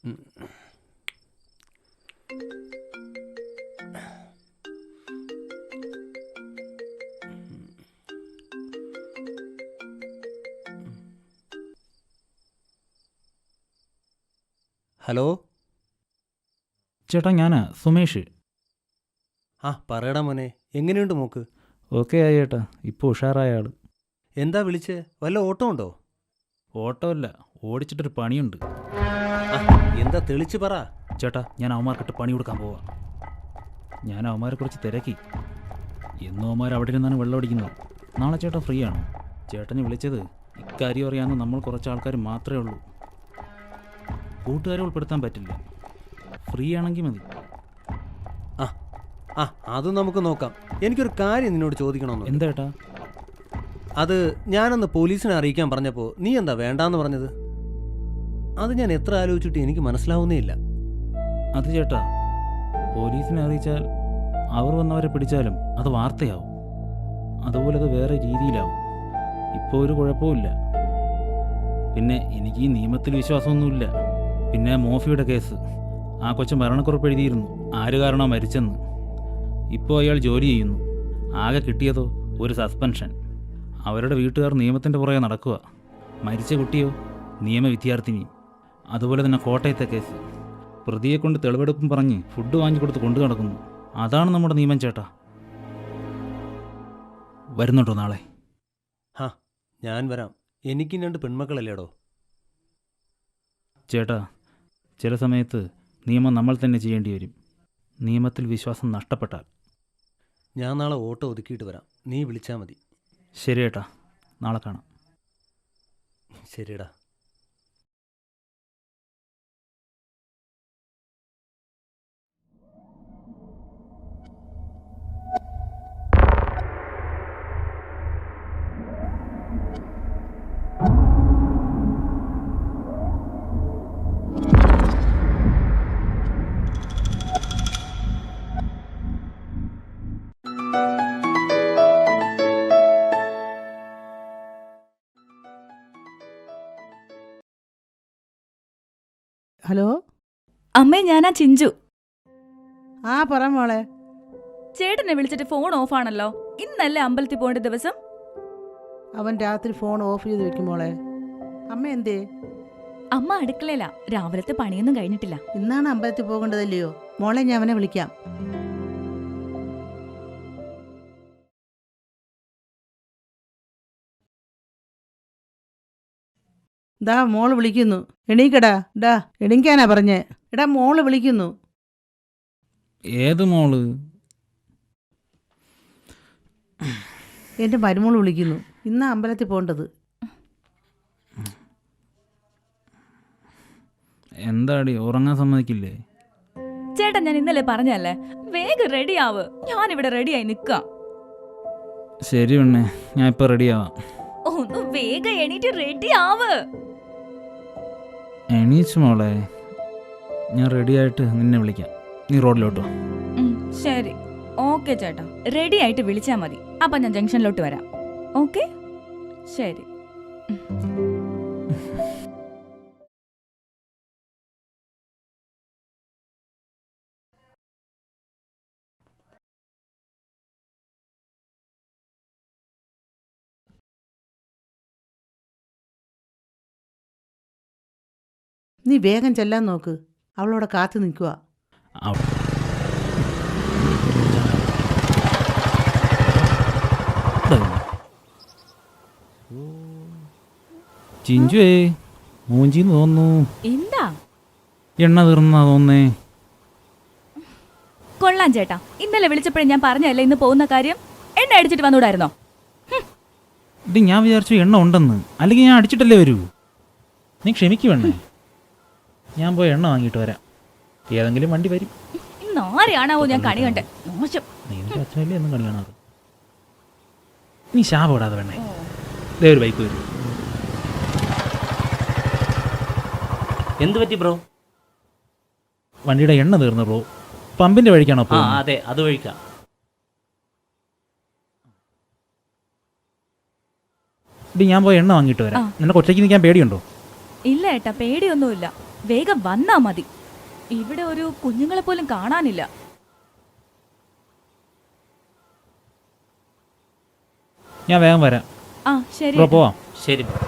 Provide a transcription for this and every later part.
Hello ചേട്ടാ, ഞാനാ സുമേഷ്. ആ പറയടാ മോനെ, എങ്ങനെയുണ്ട് മോക്ക്? ഓക്കെ ആയി ചേട്ടാ, ഇപ്പോൾ ഉഷാറായ ആൾ. എന്താ വിളിച്ചേ? വല്ല ഓട്ടം ഉണ്ടോ? ഓട്ടോ അല്ല, ഓടിച്ചിട്ടൊരു പണിയുണ്ട്. എന്താ തെളിച്ച് പറ. ചേട്ടാ, ഞാൻ അവന്മാർക്കിട്ട് പണി കൊടുക്കാൻ പോവാ. ഞാൻ അവന്മാരെ കുറിച്ച് തിരക്കി. എന്നും അവന്മാർ അവിടെ ഇരുന്നാണ് വെള്ളം അടിക്കുന്നത്. നാളെ ചേട്ടാ ഫ്രീ ആണോ? ചേട്ടനെ വിളിച്ചത് ഇക്കാര്യം അറിയാമെന്ന് നമ്മൾ കുറച്ച് ആൾക്കാർ മാത്രമേ ഉള്ളൂ. കൂട്ടുകാരെ ഉൾപ്പെടുത്താൻ പറ്റില്ല. ഫ്രീ ആണെങ്കിൽ മതി. അത് നമുക്ക് നോക്കാം. എനിക്കൊരു കാര്യം നിന്നോട് ചോദിക്കണമെന്ന്. എന്താ ചേട്ടാ? അത് ഞാനന്ന് പോലീസിനെ അറിയിക്കാൻ പറഞ്ഞപ്പോൾ നീ എന്താ വേണ്ടാന്ന് പറഞ്ഞത്? അത് ഞാൻ എത്ര ആലോചിച്ചിട്ട് എനിക്ക് മനസ്സിലാവുന്നേ ഇല്ല. അത് ചേട്ടാ, പോലീസിനെ അറിയിച്ചാൽ അവർ വന്നവരെ പിടിച്ചാലും അത് വാർത്തയാവും. അതുപോലെ അത് വേറെ രീതിയിലാവും. ഇപ്പോൾ ഒരു കുഴപ്പമില്ല. പിന്നെ എനിക്ക് ഈ നിയമത്തിൽ വിശ്വാസമൊന്നുമില്ല. പിന്നെ മോഫിയുടെ കേസ്, ആ കൊച്ചു മരണക്കുറിപ്പ് എഴുതിയിരുന്നു, ആര് കാരണോ മരിച്ചെന്ന്. ഇപ്പോൾ അയാൾ ജോലി ചെയ്യുന്നു. ആകെ കിട്ടിയതോ ഒരു സസ്പെൻഷൻ. അവരുടെ വീട്ടുകാർ നിയമത്തിൻ്റെ പുറകെ നടക്കുക. മരിച്ച കുട്ടിയോ നിയമ വിദ്യാർത്ഥിനിയും. അതുപോലെ തന്നെ കോട്ടയത്തെ കേസ്, പ്രതിയെ കൊണ്ട് തെളിവെടുപ്പും പറഞ്ഞ് ഫുഡ് വാങ്ങിക്കൊടുത്ത് കൊണ്ടു നടക്കുന്നു. അതാണ് നമ്മുടെ നിയമം ചേട്ടാ. വരുന്നുണ്ടോ നാളെ? ഞാൻ വരാം. എനിക്കും 2 പെൺമക്കളല്ലേടോ. ചേട്ടാ, ചില സമയത്ത് നിയമം നമ്മൾ തന്നെ ചെയ്യേണ്ടി വരും. നിയമത്തിൽ വിശ്വാസം നഷ്ടപ്പെട്ടാൽ. ഞാൻ നാളെ ഓട്ടോ ഒതുക്കിയിട്ട് വരാം. നീ വിളിച്ചാൽ മതി. ശരി ചേട്ടാ, നാളെ കാണാം. ശരിടാ. ഹലോ അമ്മേ, ഞാനാ ചിഞ്ചു. പറ മോളെ. ചേട്ടനെ വിളിച്ചിട്ട് ഫോൺ ഓഫ് ആണല്ലോ. ഇന്നല്ലേ അമ്പലത്തിൽ പോകേണ്ട ദിവസം? അവൻ രാത്രി ഫോൺ ഓഫ് ചെയ്ത് വെക്കും മോളെ. അമ്മ എന്തേ? അമ്മ അടുക്കളയിലാ, രാവിലത്തെ പണിയൊന്നും കഴിഞ്ഞിട്ടില്ല. ഇന്നാണ് അമ്പലത്തിൽ പോകേണ്ടതല്ലയോ മോളെ? ഞാൻ അവനെ വിളിക്കാം. ദാ മോള് വിളിക്കുന്നു. എണീക്കടാ. എണീക്കാനാ പറഞ്ഞേ. എടാ, മോള് വിളിക്കുന്നു. ഏത് മോള്? എൻ്റെ മരുമോള് വിളിക്കുന്നു. ഇന്നാ അമ്പലത്തിൽ പോകേണ്ടത്. എന്താടി, ഉറങ്ങാൻ സമ്മതിക്കില്ലേ? ചേട്ടൻ, ഞാൻ ഇന്നലെ പറഞ്ഞല്ലേ, വേഗം റെഡി ആവ്. ഞാനിവിടെ റെഡിയായി നിക്കാം. ശരി പെണ്ണേ, ഞാൻ ഇപ്പൊ റെഡിയാവാം. ഒന്ന് വേഗം എണീറ്റ് റെഡി ആവ്. എണീച്ചു മോളെ, ഞാൻ റെഡിയായിട്ട് നിന്നെ വിളിക്കാം. നീ റോഡിലോട്ടോ. ശരി, ഓക്കെ ചേട്ടാ. റെഡി ആയിട്ട് വിളിച്ചാൽ മതി. അപ്പം ഞാൻ ജംഗ്ഷനിലോട്ട് വരാം. ഓക്കെ, ശരി. നീ വേഗം ചെല്ലാൻ നോക്ക്. അവളോടെ കാത്തു നിൽക്കുക. ചിഞ്ചുവേ, മൂഞ്ചിന്ന് തോന്നുന്നു. എന്താ? എണ്ണ തീർന്നാ തോന്നേ. കൊള്ളാം ചേട്ടാ, ഇന്നലെ വിളിച്ചപ്പോഴും ഞാൻ പറഞ്ഞല്ലേ ഇന്ന് പോകുന്ന കാര്യം. എണ്ണ അടിച്ചിട്ട് വന്നൂടായിരുന്നോ? ഇത് ഞാൻ വിചാരിച്ചു എണ്ണ ഉണ്ടെന്ന്. അല്ലെങ്കിൽ ഞാൻ അടിച്ചിട്ടല്ലേ വരൂ. നീ ക്ഷമിക്കുവേണ്ണേ, ഞാൻ പോയി എണ്ണ വാങ്ങിയിട്ട് വരാം. ഏതെങ്കിലും വണ്ടി വരും. ഇന്ന് ആരെയാണാവോ ഞാൻ കണി കണ്ടേ. മോശം. നിന്റെ അച്ഛനല്ലേ എന്നും കണി കാണാറ്. നീ ശാപപ്പെടാതെ വേണേ. ദേ ഒരു ബൈക്ക് വരും. എന്ത് പറ്റി ബ്രോ? വണ്ടിയുടെ എണ്ണ തീർന്നു ബ്രോ. പമ്പിന്റെ വഴിക്കാണോ? അതെ, അത് വഴിക്കാം. ഞാൻ പോയി എണ്ണ വാങ്ങിയിട്ട് വരാം. നിനക്ക് ഒറ്റയ്ക്ക് നിൽക്കാൻ പേടിയുണ്ടോ? ഇല്ല ഏട്ടാ, പേടിയൊന്നുമില്ല. വേഗം വന്നാ മതി. ഇവിടെ ഒരു കുഞ്ഞുങ്ങളെ പോലും കാണാനില്ല. ഞാൻ വേഗം വരാം. ആ ശരി. ബ്രോ പോവാം. ശരി ബ്രോ.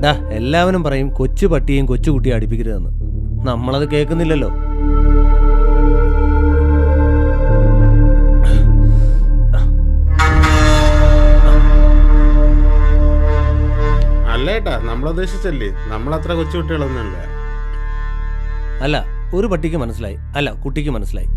ഡാ എല്ലാവരും പറയും കൊച്ചു പട്ടിയും കൊച്ചുകുട്ടിയും അടുപ്പിക്കരുതെന്ന്. നമ്മളത് കേൾക്കുന്നില്ലല്ലോ. അല്ലേട്ടാ, നമ്മളുദ്ദേശിച്ചല്ലേ, നമ്മളത്ര കൊച്ചുകുട്ടികളൊന്നുമല്ല. അല്ല, ഒരു പട്ടിക്ക് മനസ്സിലായി, അല്ല കുട്ടിക്ക് മനസ്സിലായി.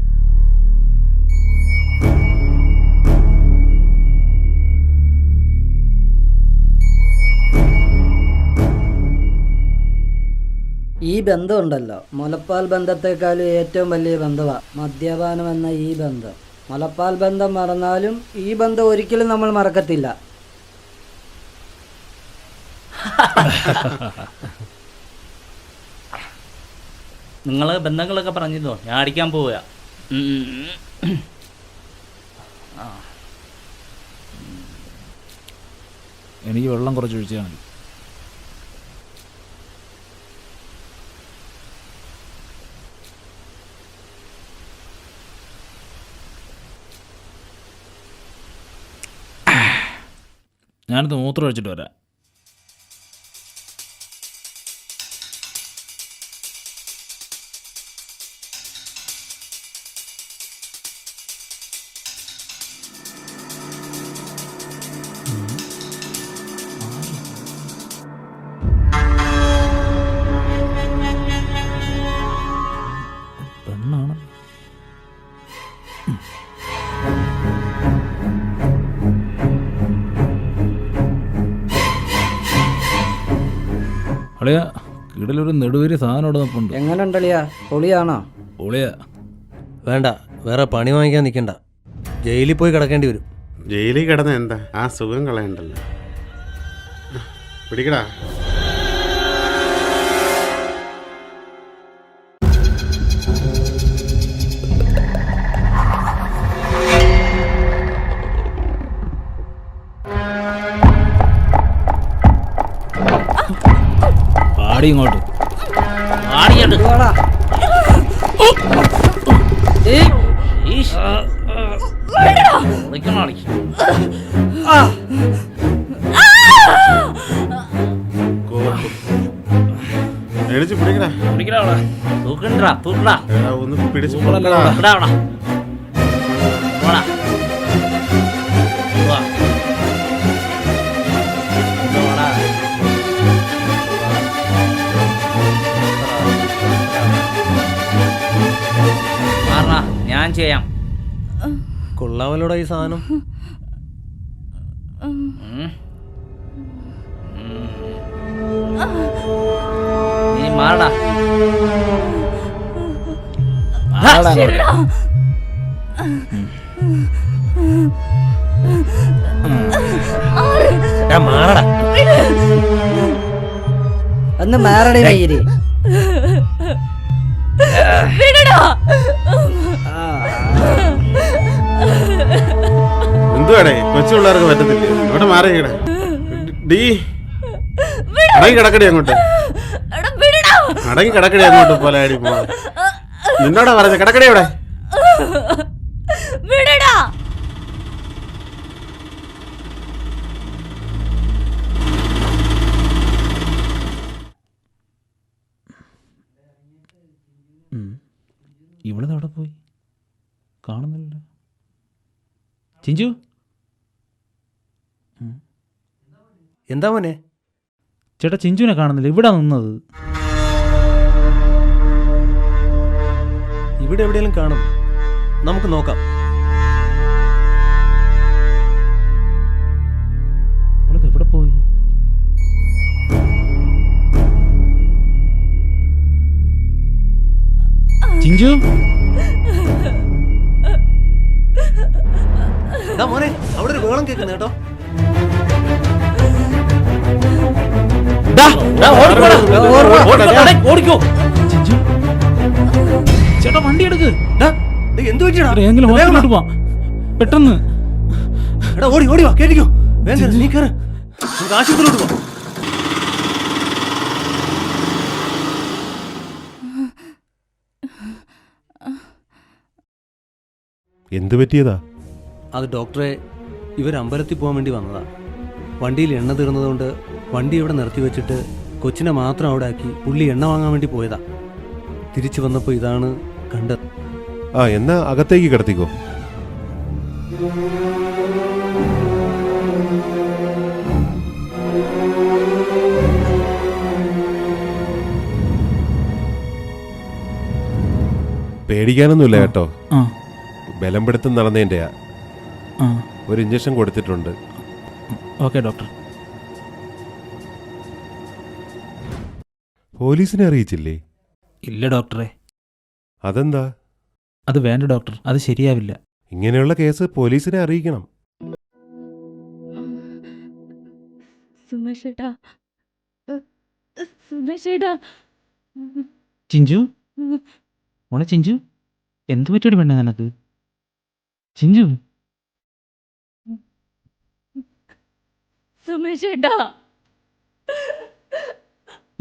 ഈ ബന്ധമുണ്ടല്ലോ, മുലപ്പാൽ ബന്ധത്തെക്കാൾ ഏറ്റവും വലിയ ബന്ധമാണ് മദ്യപാനം എന്ന ഈ ബന്ധം. മുലപ്പാൽ ബന്ധം മറന്നാലും ഈ ബന്ധം ഒരിക്കലും നമ്മൾ മറക്കത്തില്ല. നിങ്ങൾ ബന്ധങ്ങളൊക്കെ പറഞ്ഞിരുന്നോ? ഞാൻ അടിക്കാൻ പോവുക. എനിക്ക് വെള്ളം കുറച്ച് ഒഴിച്ചാൽ മതി. ഞാനിത് മൂത്രം ഒഴിച്ചിട്ട് വരാം. പെണ്ണാണ്. അളിയ കീടലൊരു നെടുവേരി സാധനം ഇവിടെ നിൽപ്പുണ്ട്. എങ്ങനെയുണ്ടളിയാ, പൊളിയാണോ? പൊളിയാ. വേണ്ട, വേറെ പണി വാങ്ങിക്കാൻ നിൽക്കണ്ട. ജയിലിൽ പോയി കിടക്കേണ്ടി വരും. ജയിലിൽ കിടന്ന എന്താ, ആ സുഖം കളയണ്ടല്ലോ. പിടിക്കടാ. പാടി ഇങ്ങോട്ട്. ആടിയുണ്ട്. ഇതുവാടാ. ഏയ്, എണിച്ച് പിടിക്കടാ. തൂക്കണ്ടാ തൂക്കടാ. എടാ, ഒന്ന് പിടിച്ച് പൊക്കടാ. ഇവിടെ അവിടെ പോടാ. വാ. പോടാ. മാറാ, ഞാൻ ചെയ്യാം. കൊള്ളാമല്ലോടാ ഈ സാധനം. നീ മാറടാ. ആടാ അങ്ങോട്ട്. മാറടാ. ഒന്ന് മാറടേ മയിരി. എന്തുവാടേ, കൊച്ചു പിള്ളേർക്ക് പറ്റത്തില്ല. ഇവിടെ മാറിക്കട. ഡീ അടങ്ങി കിടക്കടി അങ്ങോട്ട്. അടങ്ങി കിടക്കടി അങ്ങോട്ട്. പോലെ അടി പോവാ. നിന്നോടാ പറഞ്ഞ കിടക്കടി അവിടെ. ഇവിടെ അവിടെ പോയി കാണുന്നില്ല. ചിഞ്ചു, എന്താ മോനെ? ചേട്ടാ ചിഞ്ചുവിനെ കാണുന്നില്ല. ഇവിടെ നിന്നത്. ഇവിടെ എവിടെയെങ്കിലും കാണും, നമുക്ക് നോക്കാം. അവളത് എവിടെ പോയി? ചിഞ്ചു, മോനെ, അവിടെ ഒരു വേളം കേൾക്കുന്നു കേട്ടോ. ഓടിക്കോ. ചിഞ്ചു ചേട്ടാ വണ്ടി എടുക്ക്. എന്ത് പറ്റിയടാ? ഏതെങ്കിലും വേഗം വാ. ഹോസ്പിറ്റലിലോട്ട് പോവാം പെട്ടെന്ന്. എടാ ഓടി ഓടി വാ, കേട്ടിക്കോ. വേഗം കേറ്, നീ കയറ്, നമുക്ക് ആശുപത്രിയിലോട്ട് പോവാം. എന്ത് പറ്റിയതാ? അത് ഡോക്ടറെ, ഇവർ അമ്പലത്തിൽ പോകാൻ വേണ്ടി വന്നതാ. വണ്ടിയിൽ എണ്ണ തീർന്നതുകൊണ്ട് വണ്ടി ഇവിടെ നിർത്തി വെച്ചിട്ട് കൊച്ചിനെ മാത്രം അവിടെ ആക്കി പുള്ളി എണ്ണ വാങ്ങാൻ വേണ്ടി പോയതാ. തിരിച്ചു വന്നപ്പോൾ ഇതാണ് കണ്ടത്. ആ എന്നാ അകത്തേക്ക് കിടത്തിക്കോ. പേടിക്കാനൊന്നുമില്ല കേട്ടോ. ആ ബലം പിടുത്തം നടന്നതിൻ്റെയാ. ആ ഒരു ഇഞ്ചക്ഷൻ കൊടുത്തിട്ടുണ്ട്. Okay doctor. പോലീസിനെ അറിയിച്ചില്ലേ? ഇല്ല ഡോക്ടറെ. അതെന്താ? അത് വേണ്ട ഡോക്ടർ, അത് ശരിയാവില്ല. ഇങ്ങനെയുള്ള കേസ് പോലീസിനെ അറിയിക്കണം. സുമേഷേട്ടാ, സുമേഷേട്ടാ. ചിഞ്ചു, മോളെ ചിഞ്ചു, എന്ത് പറ്റിയോടി വേണ്ട നിനക്ക്? ചിഞ്ചു, സുമേഷേട്ടാ,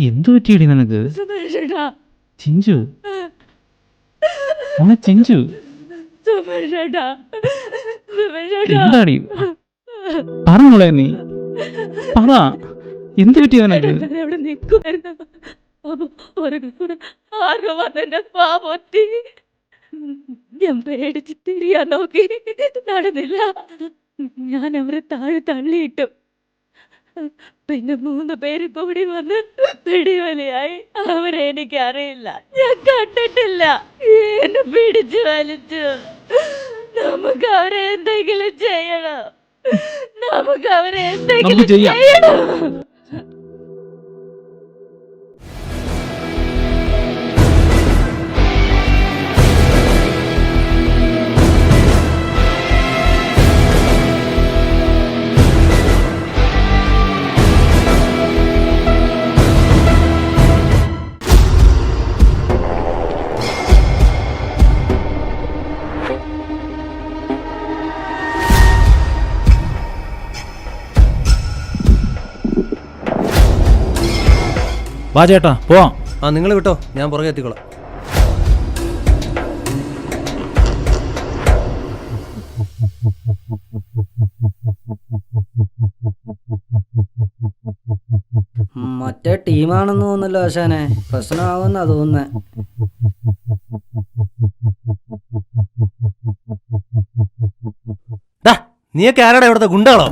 എന്ത് പറ്റിയടി നിനക്ക്? സുമേഷേട്ടാ, ചിഞ്ചു, മോളെ ചിഞ്ചു, സുമേഷേട്ടാ, സുമേഷേട്ടാ. എന്താടി പറ മോളെ, നീ പറ, എന്ത് പറ്റിയ നിനക്ക്? ഞാൻ അവിടെ നിൽക്കുമായിരുന്നു. ആരോ വന്നെന്റെ പാ പൊത്തി. ഞാൻ പേടിച്ച് തിരിയാൻ നോക്കി, നടന്നില്ല. ഞാൻ അവരെ താഴെ തള്ളിയിട്ടു. പിന്നെ 3 പേര് കൂടി വന്ന് പിടിവലിയായി. അവരെ എനിക്ക് അറിയില്ല, ഞാൻ കണ്ടിട്ടില്ല. എന്നെ പിടിച്ചു വലിച്ചു. നമുക്ക് അവരെ എന്തെങ്കിലും ചെയ്യണം. നമുക്ക് അവരെ എന്തെങ്കിലും ചെയ്യാം. ചെയ്യണം. വാ ചേട്ടാ പോവാം. ആ നിങ്ങൾ വിട്ടോ, ഞാൻ പുറകെ എത്തിക്കോളാം. മറ്റേ ടീമാണെന്ന് തോന്നുന്നല്ലോ ആശാനെ. പ്രശ്നമാകുമെന്നാ തോന്നുന്നേ. നീയൊക്കെ ആരാടാ ഇവിടുത്തെ ഗുണ്ടകളോ?